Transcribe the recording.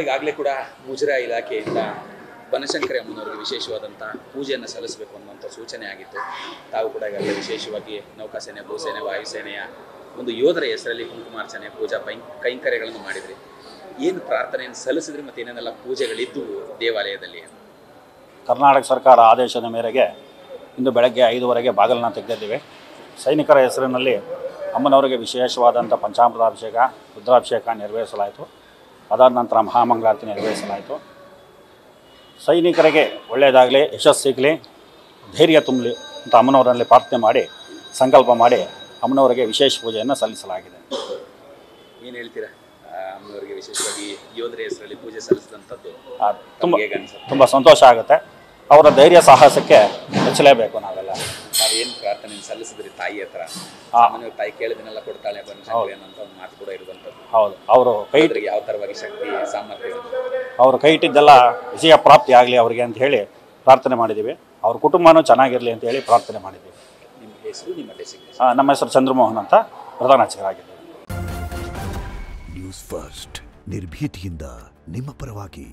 ಈಗಾಗಲೇ ಕೂಡ ಮುಜರಾ ಇಲಾಖೆಯಿಂದ ಬನಶಂಕರಿ ಅಮ್ಮನವರಿಗೆ ವಿಶೇಷವಾದಂಥ ಪೂಜೆಯನ್ನು ಸಲ್ಲಿಸಬೇಕು ಅನ್ನುವಂಥ ಸೂಚನೆ ಆಗಿತ್ತು. ತಾವು ಕೂಡ ಈಗಾಗಲೇ ವಿಶೇಷವಾಗಿ ನೌಕಾಸೇನೆ, ಭೂಸೇನೆ, ವಾಯುಸೇನೆಯ ಒಂದು ಯೋಧರ ಹೆಸರಲ್ಲಿ ಕುಂಕುಮಾರ್ಚನೆ, ಪೂಜಾ ಕೈಂಕರ್ಯಗಳನ್ನು ಮಾಡಿದ್ರಿ. ಏನು ಪ್ರಾರ್ಥನೆಯನ್ನು ಸಲ್ಲಿಸಿದ್ರಿ ಮತ್ತು ಏನೇನೆಲ್ಲ ಪೂಜೆಗಳಿದ್ದವು ದೇವಾಲಯದಲ್ಲಿ? ಕರ್ನಾಟಕ ಸರ್ಕಾರ ಆದೇಶದ ಮೇರೆಗೆ ಇಂದು ಬೆಳಗ್ಗೆ 5:15ಕ್ಕೆ ಬಾಗಿಲನ್ನು ತೆಗೆದಿದ್ದೇವೆ. ಸೈನಿಕರ ಹೆಸರಿನಲ್ಲಿ ಅಮ್ಮನವರಿಗೆ ವಿಶೇಷವಾದಂಥ ಪಂಚಾಮೃತಾಭಿಷೇಕ, ರುದ್ರಾಭಿಷೇಕ ನೆರವೇರಿಸಲಾಯಿತು. ಅದಾದ ನಂತರ ಮಹಾಮಂಗಳಾರತಿ ನೆರವೇರಿಸಲಾಯಿತು. ಸೈನಿಕರಿಗೆ ಒಳ್ಳೆಯದಾಗಲಿ, ಯಶಸ್ಸು ಸಿಗಲಿ, ಧೈರ್ಯ ತುಂಬಲಿ ಅಂತ ಅಮ್ಮನವರಲ್ಲಿ ಪ್ರಾರ್ಥನೆ ಮಾಡಿ ಸಂಕಲ್ಪ ಮಾಡಿ ಅಮ್ಮನವರಿಗೆ ವಿಶೇಷ ಪೂಜೆಯನ್ನು ಸಲ್ಲಿಸಲಾಗಿದೆ. ಏನು ಹೇಳ್ತೀರಾ? ಅಮ್ಮನವರಿಗೆ ವಿಶೇಷವಾಗಿ ಯೋಧರ ಹೆಸರಲ್ಲಿ ಪೂಜೆ ಸಲ್ಲಿಸಿದಂಥದ್ದು ತುಂಬ ಸಂತೋಷ ಆಗುತ್ತೆ. ಅವರ ಧೈರ್ಯ ಸಾಹಸಕ್ಕೆ ಮೆಚ್ಚಲೇಬೇಕು ನಾವೆಲ್ಲ. ನಾವೇನು ಪ್ರಾರ್ಥನೆ ಸಲ್ಲಿಸಿದ್ರಿ ತಾಯಿ ಹತ್ರ? ತಾಯಿ ಕೇಳಿದನ್ನೆಲ್ಲ ಕೊಡ್ತಾಳೆ ಅಂತ ಒಂದು ಮಾತು ಕೂಡ ಇರುವಂಥದ್ದು. ಹೌದು, ಅವರು ಕೈ ಯಾವ ಥರವಾಗಿ ಶಕ್ತಿ ಸಾಮರ್ಥ್ಯ ಅವರು ಕೈ ಇಟ್ಟಿದ್ದೆಲ್ಲ ವಿಜಯ ಪ್ರಾಪ್ತಿ ಆಗಲಿ ಅವರಿಗೆ ಅಂತ ಹೇಳಿ ಪ್ರಾರ್ಥನೆ ಮಾಡಿದ್ದೀವಿ. ಅವ್ರ ಕುಟುಂಬನೂ ಚೆನ್ನಾಗಿರಲಿ ಅಂತ ಹೇಳಿ ಪ್ರಾರ್ಥನೆ ಮಾಡಿದ್ದೀವಿ. ನಿಮ್ಮ ಹೆಸರು, ನಿಮ್ಮ ಡೆಸಿಗ್ನೇಷನ್? ನಮ್ಮ ಹೆಸರು ಚಂದ್ರಮೋಹನ್ ಅಂತ, ಪ್ರಧಾನ ಅರ್ಚಕರಾಗಿದ್ದೀವಿ. ನ್ಯೂಸ್ ಫಸ್ಟ್, ನಿರ್ಭೀತಿಯಿಂದ ನಿಮ್ಮ ಪರವಾಗಿ.